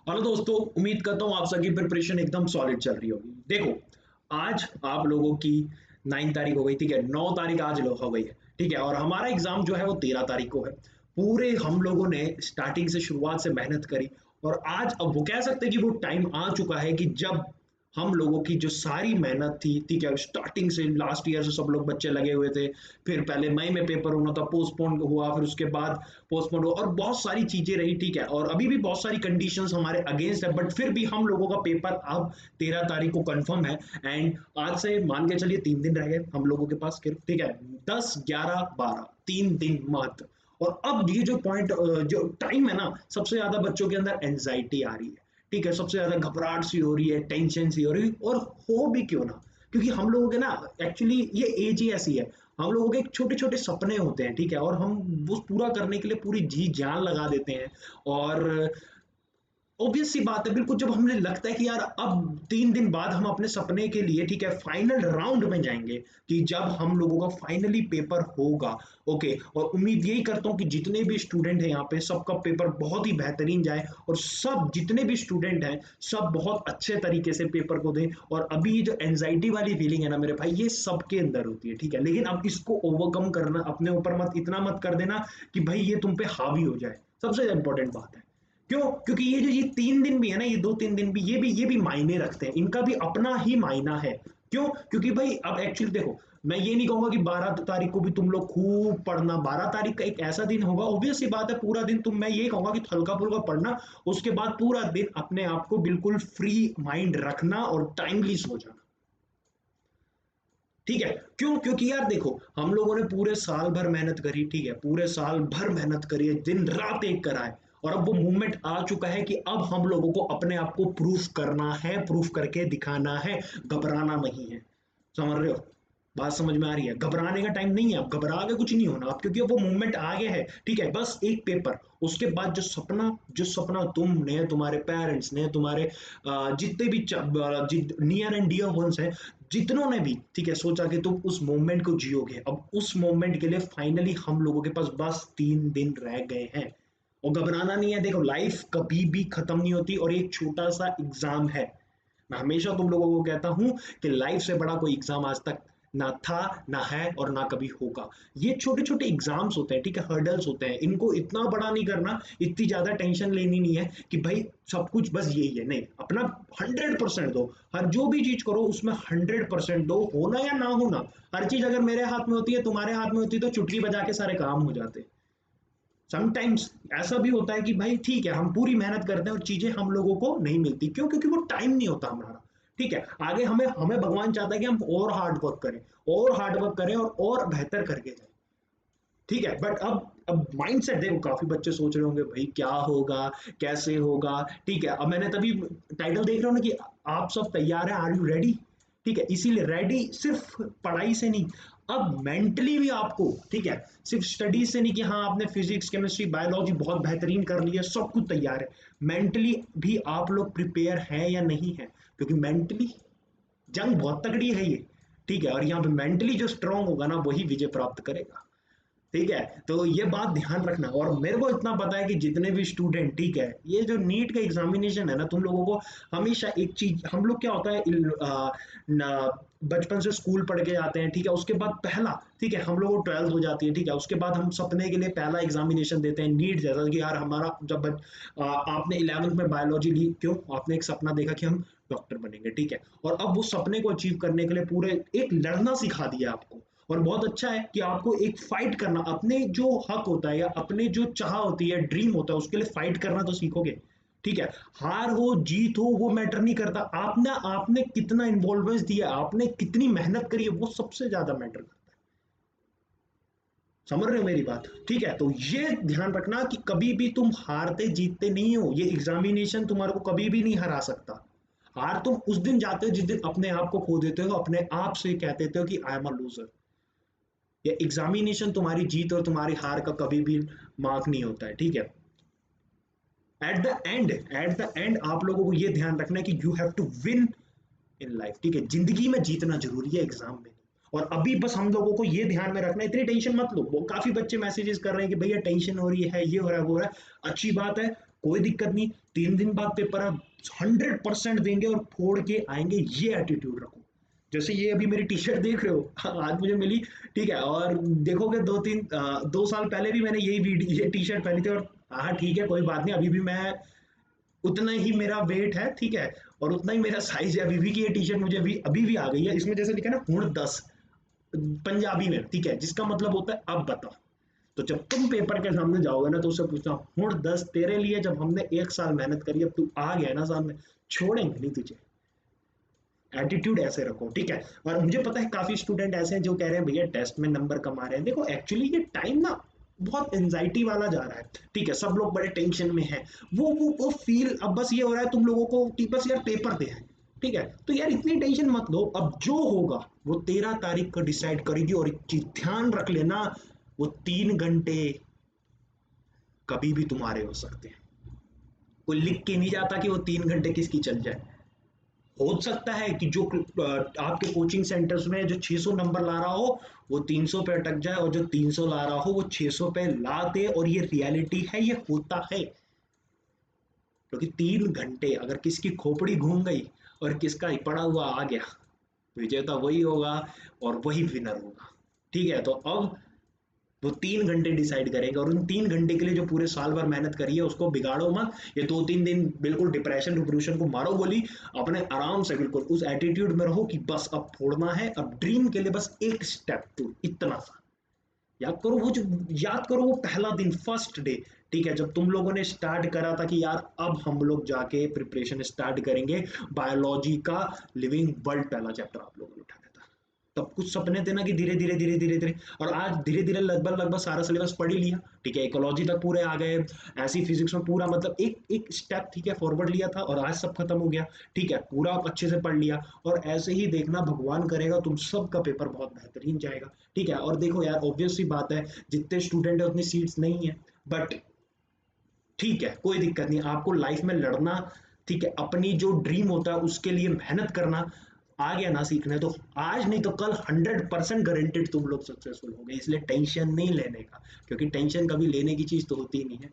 Hello दोस्तों, उम्मीद करता हूँ आप सबकी प्रिपरेशन एकदम सॉलिड चल रही होगी। देखो, आज आप लोगों की 9 तारीख हो गई, ठीक है। 9 तारीख आज हो गई है, ठीक है। और हमारा एग्जाम जो है वो 13 तारीख को है। पूरे हम लोगों ने स्टार्टिंग से शुरुआत से मेहनत करी। और आज अब वो कह सकते हैं कि वो टाइम आ चुका है कि जब हम लोगों की जो सारी मेहनत थी, ठीक है, स्टार्टिंग से लास्ट ईयर से सब लोग बच्चे लगे हुए थे। फिर पहले मई में पेपर होना था, पोस्टपोन हुआ, फिर उसके बाद पोस्टपोन हुआ और बहुत सारी चीजें रही, ठीक है। और अभी भी बहुत सारी कंडीशंस हमारे अगेंस्ट है, बट फिर भी हम लोगों का पेपर अब 13 तारीख को कंफर्म है। एंड आज से मान के चलिए 3 दिन रह गए हम लोगों के पास सिर्फ, ठीक है। 10, 11, 12 3 दिन मात्र। और अब ये जो पॉइंट, जो टाइम है ना, सबसे ज्यादा बच्चों के अंदर एंजाइटी आ रही है, ठीक है। सबसे ज्यादा घबराहट सी हो रही है, टेंशन सी हो रही है। और हो भी क्यों ना, क्योंकि हम लोगों के ना, एक्चुअली ये एज ही ऐसी है। हम लोगों के छोटे छोटे सपने होते हैं, ठीक है। और हम वो पूरा करने के लिए पूरी जी जान लगा देते हैं। और ऑब्वियस सी बात है, बिल्कुल जब हमें लगता है कि यार अब 3 दिन बाद हम अपने सपने के लिए, ठीक है, फाइनल राउंड में जाएंगे, कि जब हम लोगों का फाइनली पेपर होगा। ओके, और उम्मीद यही करता हूँ कि जितने भी स्टूडेंट हैं यहाँ पे, सबका पेपर बहुत ही बेहतरीन जाए और सब जितने भी स्टूडेंट हैं सब बहुत अच्छे तरीके से पेपर को दें। और अभी ये जो एंजाइटी वाली फीलिंग है ना मेरे भाई, ये सबके अंदर होती है, ठीक है। लेकिन अब इसको ओवरकम करना, अपने ऊपर मत इतना मत कर देना कि भाई ये तुम पे हावी हो जाए। सबसे इंपॉर्टेंट बात है। क्यों? क्योंकि ये जो ये 3 दिन भी है ना, ये 2-3 दिन भी, ये भी मायने रखते हैं, इनका भी अपना ही मायना है। क्यों? क्योंकि भाई अब एक्चुअली देखो, मैं ये नहीं कहूंगा कि 12 तारीख को भी तुम लोग खूब पढ़ना। 12 तारीख का एक ऐसा दिन होगा, ऑब्वियस सी बात है, पूरा दिन तुम, मैं ये कहूंगा कि हल्का फुल्का पढ़ना। उसके बाद पूरा दिन अपने आप को बिल्कुल फ्री माइंड रखना और टाइमली सो जाना, ठीक है। क्यों? क्योंकि यार देखो, हम लोगों ने पूरे साल भर मेहनत करी, ठीक है, पूरे साल भर मेहनत करी है, दिन रात एक करा है। और अब वो मूवमेंट आ चुका है कि अब हम लोगों को अपने आप को प्रूफ करना है, प्रूफ करके दिखाना है, घबराना नहीं है। समझ रहे हो? बात समझ में आ रही है? घबराने का टाइम नहीं है, अब घबरा के कुछ नहीं होना आप, क्योंकि अब वो मूवमेंट आ गया है, ठीक है। बस एक पेपर, उसके बाद जो सपना तुमने, तुम्हारे पेरेंट्स ने, तुम्हारे जितने भी नियर एंड डियर वंस हैं, जितनों ने भी, ठीक है, सोचा कि तुम उस मोमेंट को जियोगे, अब उस मोमेंट के लिए फाइनली हम लोगों के पास बस 3 दिन रह गए हैं। और घबराना नहीं है। देखो, लाइफ कभी भी खत्म नहीं होती और एक छोटा सा एग्जाम है। मैं हमेशा तुम लोगों को कहता हूं कि लाइफ से बड़ा कोई एग्जाम आज तक ना था, ना है और ना कभी होगा। ये छोटे छोटे एग्जाम्स होते हैं, ठीक है, हर्डल्स होते हैं, इनको इतना बड़ा नहीं करना, इतनी ज्यादा टेंशन लेनी नहीं है कि भाई सब कुछ बस यही है। नहीं, अपना 100% दो। हर जो भी चीज करो उसमें 100% दो, होना या ना होना। हर चीज अगर मेरे हाथ में होती है, तुम्हारे हाथ में होती है, तो चुटकी बजा के सारे काम हो जाते। समटाइम्स ऐसा भी होता है कि भाई ठीक है, हम पूरी मेहनत करते हैं और चीजें हम लोगों को नहीं मिलती। क्यों? क्योंकि वो टाइम नहीं होता हमारा, ठीक है। आगे हमें हमें भगवान चाहता है कि हम और हार्ड वर्क करें, और हार्ड वर्क करें और बेहतर करके जाए, ठीक है। बट अब माइंड सेट देखो, काफी बच्चे सोच रहे होंगे भाई क्या होगा, कैसे होगा, ठीक है। अब मैंने तभी टाइटल देख रहा हूँ ना कि आप सब तैयार हैं, आर यू रेडी, ठीक है। इसीलिए रेडी सिर्फ पढ़ाई से नहीं, अब मेंटली भी आपको, ठीक है, सिर्फ स्टडीज से नहीं कि हाँ आपने फिजिक्स केमिस्ट्री बायोलॉजी बहुत बेहतरीन कर लिया, सब कुछ तैयार है, मेंटली भी आप लोग प्रिपेयर हैं या नहीं है। क्योंकि मेंटली जंग बहुत तगड़ी है ये, ठीक है। और यहाँ पे मेंटली जो स्ट्रांग होगा ना, वही विजय प्राप्त करेगा, ठीक है। तो ये बात ध्यान रखना। और मेरे को इतना पता है कि जितने भी स्टूडेंट, ठीक है, ये जो नीट का एग्जामिनेशन है ना, तुम लोगों को हमेशा एक चीज, हम लोग क्या होता है, बचपन से स्कूल पढ़ के आते हैं, ठीक है, उसके बाद पहला, ठीक है, हम लोग को 12th हो जाती है, ठीक है, उसके बाद हम सपने के लिए पहला एग्जामिनेशन देते हैं नीट जैसा कि यार हमारा जब आपने 11th में बायोलॉजी ली, क्यों? आपने एक सपना देखा कि हम डॉक्टर बनेंगे, ठीक है। और अब उस सपने को अचीव करने के लिए पूरे एक लड़ना सिखा दिया आपको। और बहुत अच्छा है कि आपको एक फाइट करना, अपने जो हक होता है या अपने जो चाह होती है, ड्रीम होता है, उसके लिए फाइट करना तो सीखोगे, ठीक है। हार हो जीत हो वो मैटर नहीं करता, आपने आपने कितना इन्वॉल्वेंस दिया, आपने कितनी मेहनत करी है, वो सबसे ज्यादा मैटर करता है। समझ रहे हो मेरी बात? ठीक है, तो ये ध्यान रखना कि कभी भी तुम हारते जीतते नहीं हो, ये एग्जामिनेशन तुम्हारे को कभी भी नहीं हरा सकता। हार तुम उस दिन जाते हो जिस दिन अपने आप को खो देते हो, अपने आप से कह देते हो कि आई एम अ लूजर। ये एग्जामिनेशन तुम्हारी जीत और तुम्हारी हार का कभी भी मार्क नहीं होता है, ठीक है। एट द एंड आप लोगों को ये ध्यान रखना है कि you have to win in life, ठीक है। जिंदगी में जीतना जरूरी है, एग्जाम में नहीं। और अभी बस हम लोगों को ये ध्यान में रखना है, इतनी टेंशन मत लो। वो काफी बच्चे मैसेजेस कर रहे हैं कि भैया टेंशन हो रही है, ये हो रहा है, वो हो रहा है। अच्छी बात है, कोई दिक्कत नहीं, 3 दिन बाद पेपर आप 100% देंगे और फोड़ के आएंगे, ये एटीट्यूड रखो। जैसे ये अभी मेरी टी शर्ट देख रहे हो, आज मुझे मिली, ठीक है, और देखोगे 2 साल पहले भी मैंने ये टी शर्ट पहनी थी, और हाँ ठीक है कोई बात नहीं, अभी भी मैं उतना ही मेरा वेट है, ठीक है, और उतना ही मेरा साइज है अभी भी, कि ये टी शर्ट मुझे अभी भी आ गई है, इसमें जैसे लिखा है ना हुण 10 पंजाबी में, ठीक है, जिसका मतलब होता है अब बता। तो जब तुम पेपर के सामने जाओगे ना, तो उससे पूछना हुण 10 तेरे लिए, जब हमने 1 साल मेहनत करी, अब तू आ गया ना सामने, छोड़ेंगे नहीं तुझे। एटीट्यूड ऐसे रखो, ठीक है। और मुझे पता है काफी स्टूडेंट ऐसे हैं जो कह रहे हैं भैया टेस्ट में नंबर कम आ रहे हैं, देखो एक्चुअली ये टाइम ना बहुत एंजाइटी वाला जा रहा है, ठीक है, सब लोग बड़े टेंशन में हैं, वो फील अब बस ये हो रहा है तुम लोगों को कि बस यार पेपर दे है, ठीक है, तो यार इतनी टेंशन मत लो, अब जो होगा वो 13 तारीख को डिसाइड करेगी। और एक चीज ध्यान रख लेना, वो 3 घंटे कभी भी तुम्हारे हो सकते हैं, कोई लिख के नहीं जाता कि वो 3 घंटे किसकी चल जाए। हो सकता है कि जो आपके कोचिंग सेंटर्स में जो 600 नंबर ला रहा हो, वो 300 पे अटक जाए, और जो 300 ला रहा हो वो 600 पे ला दे, और ये रियलिटी है, ये होता है। क्योंकि 3 घंटे अगर किसकी खोपड़ी घूम गई और किसका ही पड़ा हुआ आ गया, विजेता वही होगा और वही विनर होगा, ठीक है। तो अब वो 3 घंटे डिसाइड करेंगे, और उन 3 घंटे के लिए जो पूरे साल भर मेहनत करी है उसको बिगाड़ो मत। ये 2-3 दिन बिल्कुल डिप्रेशन डिप्रेशन को मारो गोली, अपने आराम से बिल्कुल उस एटीट्यूड में रहो कि बस अब फोड़ना है, अब ड्रीम के लिए बस एक स्टेप टू, इतना सा याद करो। याद करो वो पहला दिन, फर्स्ट डे, ठीक है, जब तुम लोगों ने स्टार्ट करा था कि यार अब हम लोग जाके प्रिपरेशन स्टार्ट करेंगे बायोलॉजी का, लिविंग वर्ल्ड पहला चैप्टर आप लोगों ने उठाया था। तब कुछ सपने थे ना कि धीरे धीरे धीरे धीरे धीरे, और आज धीरे धीरे लगभग लगभग सारा सिलेबस पढ़ ही लिया, ठीक है, इकोलॉजी तक पूरे आ गए, ऐसी फिजिक्स में पूरा मतलब एक एक स्टेप, ठीक है, फॉरवर्ड लिया था, और आज सब खत्म हो गया, ठीक है, पूरा अच्छे से पढ़ लिया। और ऐसे ही देखना, भगवान करेगा तुम सबका पेपर बहुत बेहतरीन जाएगा, ठीक है। और देखो यार ऑब्वियस सी बात है, जितने स्टूडेंट है उतनी सीट्स नहीं है, बट ठीक है कोई दिक्कत नहीं, आपको लाइफ में लड़ना, ठीक है, अपनी जो ड्रीम होता है उसके लिए मेहनत करना, आ गया ना सीखने, तो आज नहीं तो कल 100% गारंटेड तुम लोग सक्सेसफुल होंगे, इसलिए टेंशन नहीं लेने का, क्योंकि टेंशन कभी लेने की चीज तो होती ही नहीं है,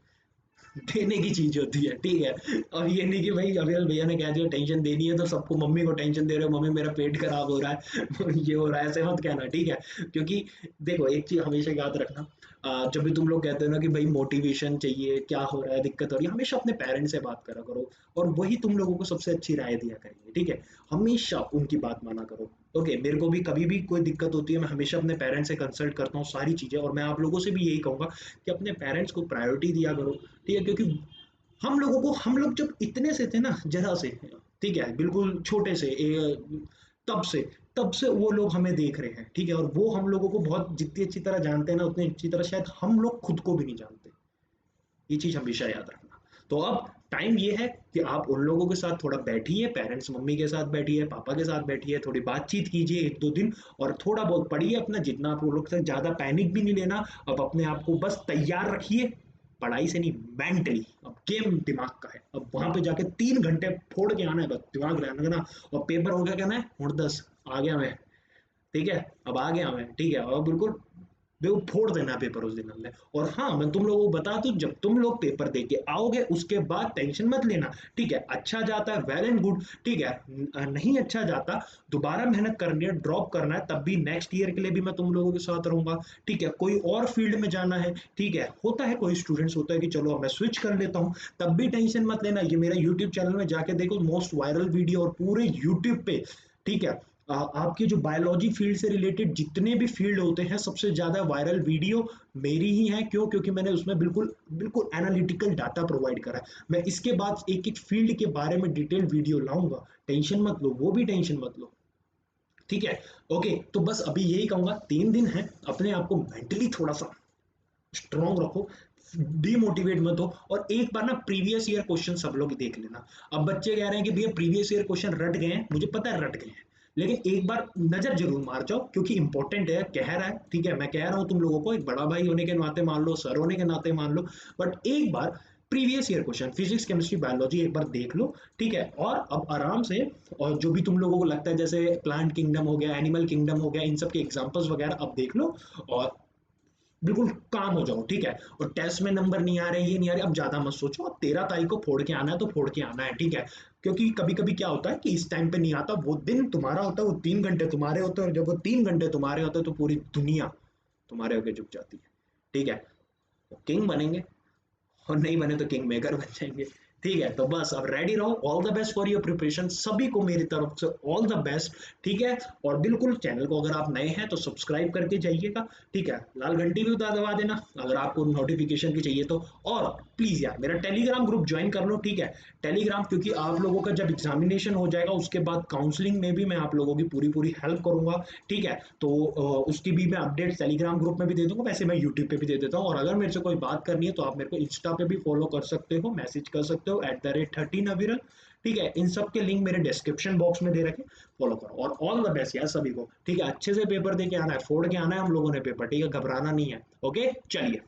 देने की चीज होती है, ठीक है। और ये नहीं कि भाई अभी भैया ने कह दिया टेंशन देनी है तो सबको मम्मी को टेंशन दे रहे हो, मम्मी मेरा पेट खराब हो रहा है ये हो रहा है, ऐसे मत कहना, ठीक है। क्योंकि देखो एक चीज हमेशा याद रखना, जब भी तुम लोग कहते हो ना कि भाई मोटिवेशन चाहिए, क्या हो रहा है, दिक्कत हो रही है, हमेशा अपने पेरेंट्स से बात करा करो, और वही तुम लोगों को सबसे अच्छी राय दिया करेंगे, ठीक है। हमेशा उनकी बात माना करो, ओके। मेरे को भी कभी भी कोई दिक्कत होती है, मैं हमेशा अपने पेरेंट्स से कंसल्ट करता हूँ सारी चीजें, और मैं आप लोगों से भी यही कहूंगा कि अपने पेरेंट्स को प्रायोरिटी दिया करो, ठीक है। क्योंकि हम लोग जब इतने से थे ना, जरा से, ठीक है, बिल्कुल छोटे से, तब से तब से वो लोग हमें देख रहे हैं, ठीक है, और वो हम लोगों को बहुत जितनी अच्छी तरह जानते हैं ना, उतनी अच्छी तरह शायद हम लोग खुद को भी नहीं जानते, ये चीज हमेशा याद रखना। तो अब टाइम ये है कि आप उन लोगों के साथ थोड़ा बैठिए, पेरेंट्स मम्मी के साथ बैठिए, पापा के साथ बैठिए, थोड़ी बातचीत कीजिए 1-2 दिन, और थोड़ा बहुत पढ़िए अपना जितना आप लोग से, ज्यादा पैनिक भी नहीं लेना। अब अपने आप को बस तैयार रखिए, पढ़ाई से नहीं, मेंटली। अब गेम दिमाग का है, अब वहां पे जाके 3 घंटे फोड़ के आना है, बस दिमाग रहना ना। और पेपर हो गया, कहना है और 10 आ गया मैं, ठीक है, अब आ गया मैं, ठीक है, और बिल्कुल वो फोड़ देना पेपर उस दिन हमने। और हाँ मैं तुम लोगों को बता दूं, जब तुम लोग पेपर दे के आओगे उसके बाद टेंशन मत लेना, ठीक है, अच्छा जाता है वेल एंड गुड, ठीक है, नहीं अच्छा जाता, दोबारा मेहनत करनी है, ड्रॉप करना है, तब भी नेक्स्ट ईयर के लिए भी मैं तुम लोगों के साथ रहूंगा, ठीक है। कोई और फील्ड में जाना है, ठीक है, होता है कोई स्टूडेंट्स होता है कि चलो अब मैं स्विच कर लेता हूँ, तब भी टेंशन मत लेना, ये मेरा यूट्यूब चैनल में जाके देखो, मोस्ट वायरल वीडियो और पूरे यूट्यूब पे, ठीक है, आपके जो बायोलॉजी फील्ड से रिलेटेड जितने भी फील्ड होते हैं, सबसे ज्यादा वायरल वीडियो मेरी ही है। क्यों? क्योंकि मैंने उसमें बिल्कुल बिल्कुल एनालिटिकल डाटा प्रोवाइड करा है। मैं इसके बाद एक एक फील्ड के बारे में डिटेल वीडियो लाऊंगा, टेंशन मत लो, वो भी टेंशन मत लो, ठीक है। ओके, तो बस अभी यही कहूंगा, 3 दिन है, अपने आप को मेंटली थोड़ा सा स्ट्रॉन्ग रखो, डीमोटिवेट मत हो, और एक बार ना प्रीवियस ईयर क्वेश्चन सब लोग देख लेना। अब बच्चे कह रहे हैं कि भैया प्रीवियस ईयर क्वेश्चन रट गए हैं, मुझे पता है रट गए हैं, लेकिन एक बार नजर जरूर मार जाओ, क्योंकि इंपॉर्टेंट है, कह रहा है, ठीक है, मैं कह रहा हूं तुम लोगों को, एक बड़ा भाई होने के नाते मान लो, सर होने के नाते मान लो, बट एक बार previous year question physics chemistry biology एक बार देख लो, ठीक है। और अब आराम से, और जो भी तुम लोगों को लगता है, जैसे प्लांट किंगडम हो गया, एनिमल किंगडम हो गया, इन सब के एग्जांपल्स वगैरह अब देख लो, और बिल्कुल काम हो जाओ, ठीक है। और टेस्ट में नंबर नहीं आ रहे, ये नहीं आ रहे, अब ज्यादा मत सोचो, अब 13 तारीख को फोड़ के आना है तो फोड़ के आना है, ठीक है। क्योंकि कभी कभी क्या होता है कि इस टाइम पे नहीं आता, वो दिन तुम्हारा होता है, वो 3 घंटे तुम्हारे होते हैं, और जब वो 3 घंटे तुम्हारे होते हैं तो पूरी दुनिया तुम्हारे होके झुक जाती है, ठीक है। किंग बनेंगे, और नहीं बने तो किंग मेकर बन जाएंगे, ठीक है। तो बस अब रेडी रहो, all the best for your preparation, सभी को मेरी तरफ से ऑल द बेस्ट, ठीक है। और बिल्कुल चैनल को अगर आप नए हैं तो सब्सक्राइब करके जाइएगा, ठीक है। लाल घंटी भी उतार दबा देना अगर आपको नोटिफिकेशन की चाहिए तो। और प्लीज यार मेरा टेलीग्राम ग्रुप ज्वाइन कर लो, ठीक है। टेलीग्राम, क्योंकि आप लोगों का जब एग्जामिनेशन हो जाएगा उसके बाद काउंसलिंग में भी मैं आप लोगों की पूरी पूरी हेल्प करूंगा, ठीक है। तो उसकी भी मैं अपडेट टेलीग्राम ग्रुप में भी दे दूंगा, वैसे मैं यूट्यूब पे भी दे देता हूँ। और अगर मेरे से कोई बात करनी है तो आप मेरे को इंस्टा पे भी फॉलो कर सकते हो, मैसेज कर सकते हो @13 अविरल, ठीक है। इन सब के लिंक मेरे डिस्क्रिप्शन बॉक्स में दे रखे, फॉलो करो। और ऑल द बेस्ट यार सभी को, ठीक है। अच्छे से पेपर दे के आना है, फोड़ के आना है हम लोगों ने पेपर, ठीक है, घबराना नहीं है, ओके। चलिए।